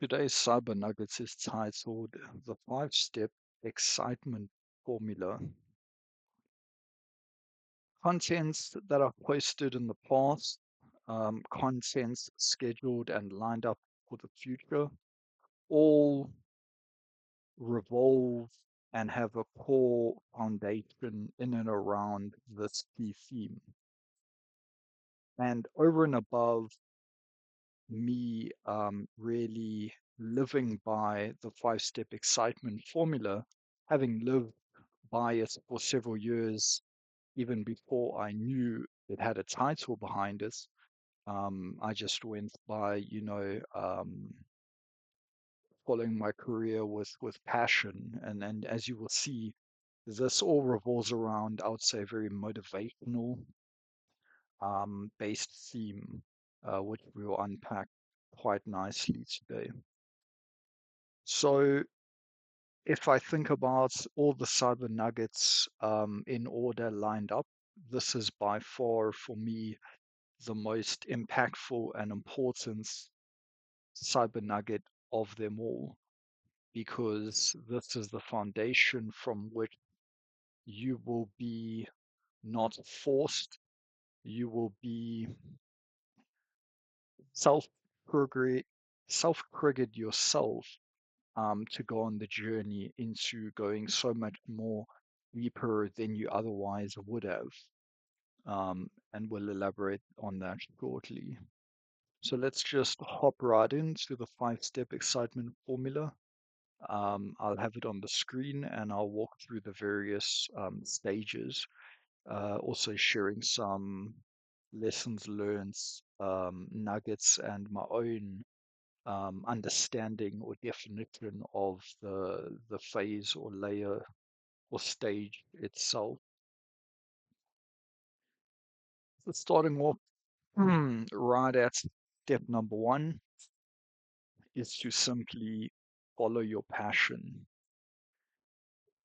Today's Cyber Nuggets is titled The Five-Step Excitement Formula. Contents that are posted in the past, contents scheduled and lined up for the future, all revolve and have a core foundation in and around this key theme. And over and above me really living by the five-step excitement formula, having lived by it for several years, even before I knew it had a title behind it. I just went by, following my career with passion, and as you will see, this all revolves around, I would say, a very motivational based theme, which we will unpack quite nicely today. So if I think about all the cyber nuggets in order lined up, this is by far for me the most impactful and important cyber nugget of them all, because this is the foundation from which you will be not forced, you will be self self-triggered yourself to go on the journey into going so much more deeper than you otherwise would have. And we'll elaborate on that shortly. So let's just hop right into the five-step excitement formula. I'll have it on the screen and I'll walk through the various stages, also sharing some lessons learned, nuggets, and my own understanding or definition of the phase or layer or stage itself. So starting off right at step number one is to simply follow your passion.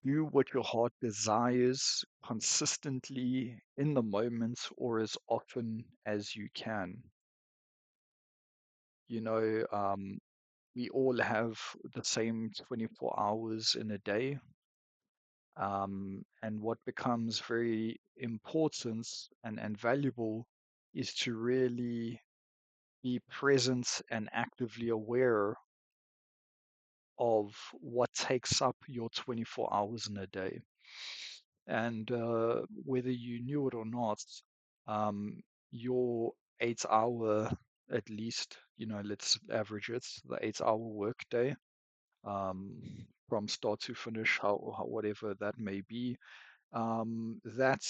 Do what your heart desires consistently in the moment or as often as you can. You know, we all have the same 24 hours in a day. And what becomes very important and valuable is to really be present and actively aware of what takes up your 24 hours in a day. And whether you knew it or not, um, your 8 hour, at least, let's average it, the 8 hour workday, um, from start to finish, how whatever that may be, that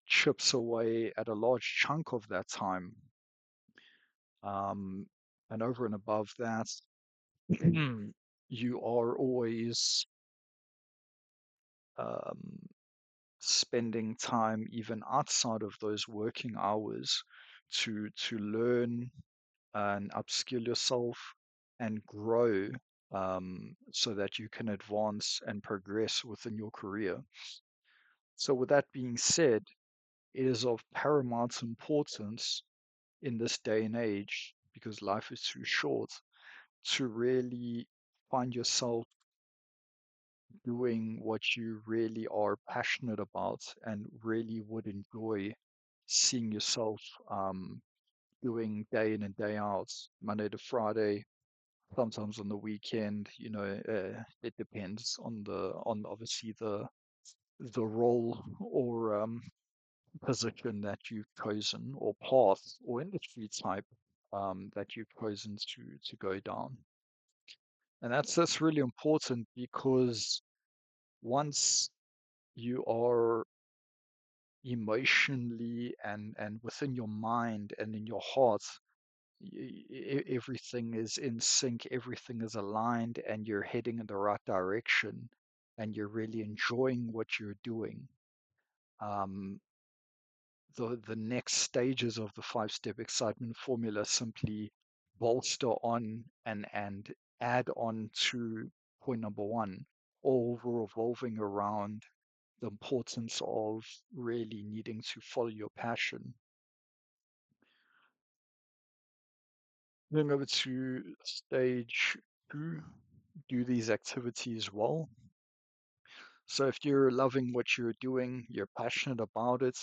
chips away at a large chunk of that time. Um, and over and above that, you are always um, spending time even outside of those working hours to learn and upskill yourself and grow, so that you can advance and progress within your career. So with that being said, it is of paramount importance in this day and age, because life is too short, to really find yourself doing what you really are passionate about and really would enjoy seeing yourself doing day in and day out, Monday to Friday, sometimes on the weekend. It depends on obviously the role or position that you've chosen, or path or industry type that you've chosen to go down. And that's really important, because once you are emotionally and within your mind and in your heart, everything is in sync, everything is aligned, and you're heading in the right direction, and you're really enjoying what you're doing. Um, the next stages of the five-step excitement formula simply bolster on and add on to point number one, all revolving around the importance of really needing to follow your passion. Moving over to stage do these activities well. So if you're loving what you're doing, you're passionate about it,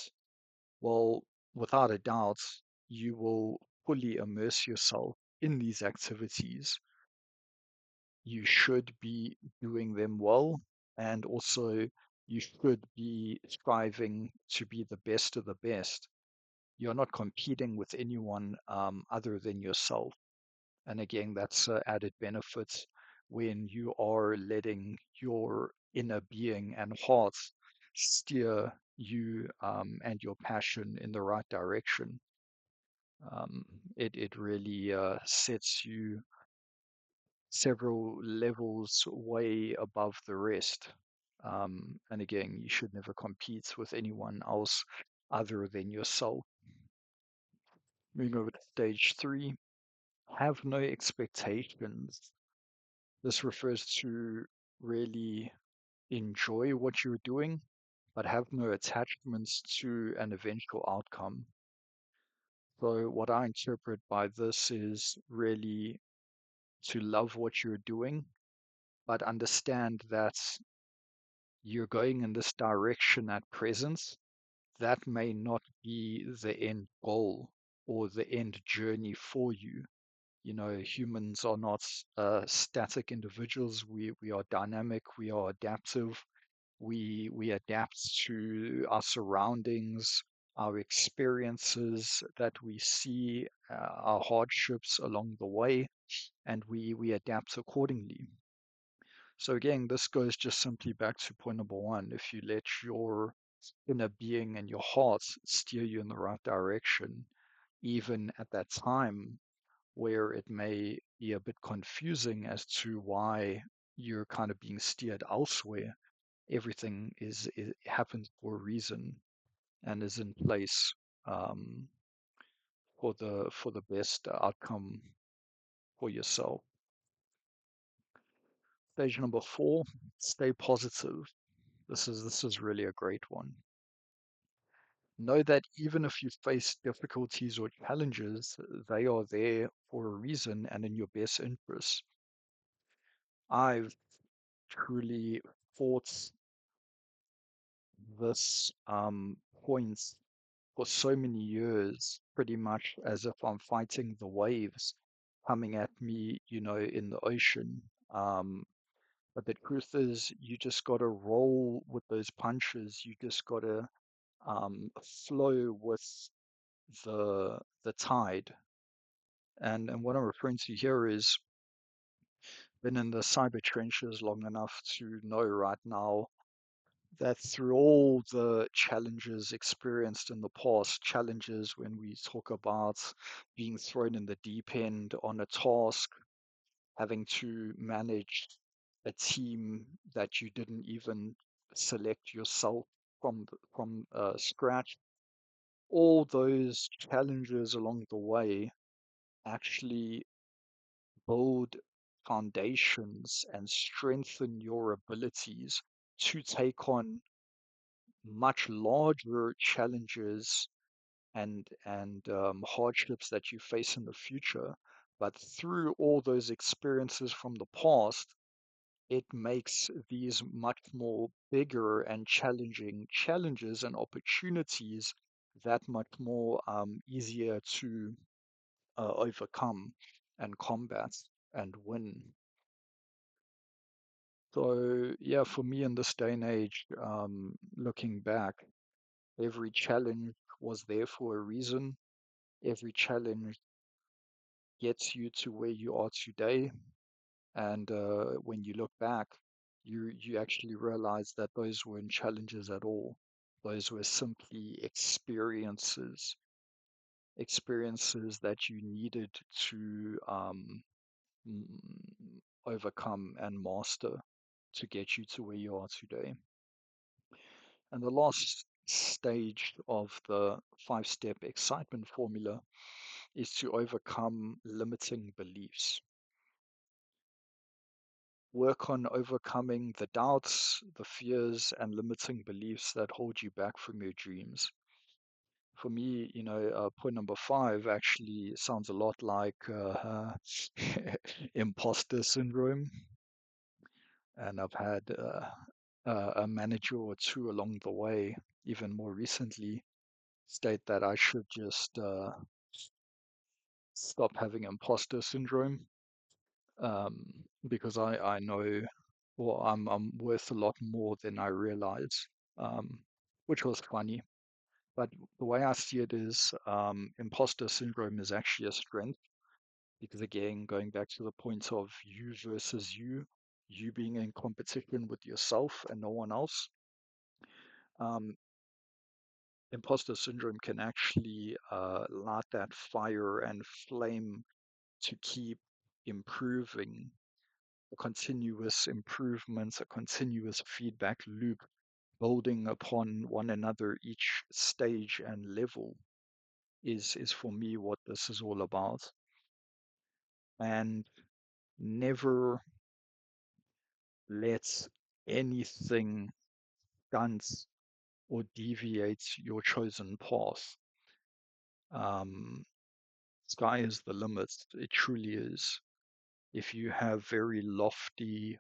well, without a doubt, you will fully immerse yourself in these activities. You should be doing them well, and also you should be striving to be the best of the best. You're not competing with anyone other than yourself. And again, that's added benefit when you are letting your inner being and heart steer you and your passion in the right direction. Um, it really sets you several levels way above the rest. And again, you should never compete with anyone else other than yourself. Moving over to stage three, have no expectations. This refers to really enjoy what you're doing, but have no attachments to an eventual outcome. So, what I interpret by this is really to love what you're doing, but understand that you're going in this direction at present. That may not be the end goal or the end journey for you. You know, humans are not static individuals. We are dynamic. We are adaptive. We adapt to our surroundings, our experiences that we see, our hardships along the way, and we adapt accordingly. So again, this goes just simply back to point number one. If you let your inner being and your heart steer you in the right direction, even at that time where it may be a bit confusing as to why you're kind of being steered elsewhere, everything is happens for a reason and is in place um, for the best outcome for yourself. Stage number four, stay positive. This is really a great one. Know that even if you face difficulties or challenges, they are there for a reason and in your best interest. I've truly fought this point for so many years, pretty much as if I'm fighting the waves coming at me, you know, in the ocean. But the truth is, you just got to roll with those punches. You just got to flow with the tide. And what I'm referring to here is been in the cyber trenches long enough to know right now that through all the challenges experienced in the past, challenges when we talk about being thrown in the deep end on a task, having to manage a team that you didn't even select yourself from scratch, all those challenges along the way actually build foundations and strengthen your abilities to take on much larger challenges and hardships that you face in the future. But through all those experiences from the past, it makes these much more bigger and challenging challenges and opportunities that much more easier to overcome and combat and win. So yeah, for me in this day and age, looking back, every challenge was there for a reason. Every challenge gets you to where you are today. And when you look back, you actually realize that those weren't challenges at all. Those were simply experiences that you needed to overcome and master to get you to where you are today. And the last stage of the five-step excitement formula is to overcome limiting beliefs. Work on overcoming the doubts, the fears, and limiting beliefs that hold you back from your dreams. For me, point number five actually sounds a lot like imposter syndrome, and I've had a manager or two along the way, even more recently, state that I should just stop having imposter syndrome, um, because I know, well, I'm worth a lot more than I realize, um, which was funny. But the way I see it is, imposter syndrome is actually a strength because, again, going back to the point of you versus you being in competition with yourself and no one else, um, imposter syndrome can actually light that fire and flame to keep improving, a continuous improvements, a continuous feedback loop, building upon one another each stage and level is for me what this is all about. And never let anything stunt or deviate your chosen path. Um, Sky is the limit. It truly is. If you have very lofty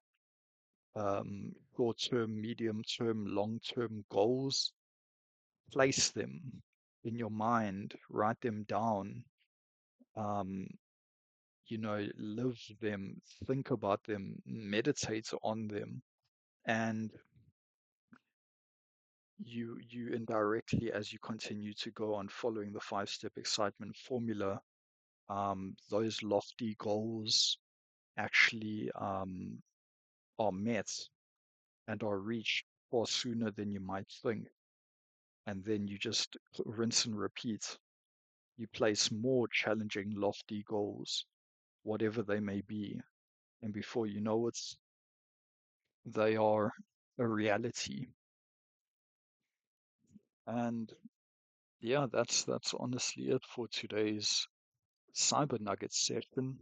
short-term, medium-term, long-term goals, place them in your mind, write them down, um, live them, think about them, meditate on them, and you indirectly, as you continue to go on following the five-step excitement formula, those lofty goals actually are met and are reached far sooner than you might think. And then you just rinse and repeat. You place more challenging, lofty goals, whatever they may be. And before you know it, they are a reality. And yeah, that's honestly it for today's Cyber Nugget session.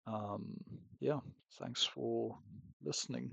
Um, yeah, thanks for listening.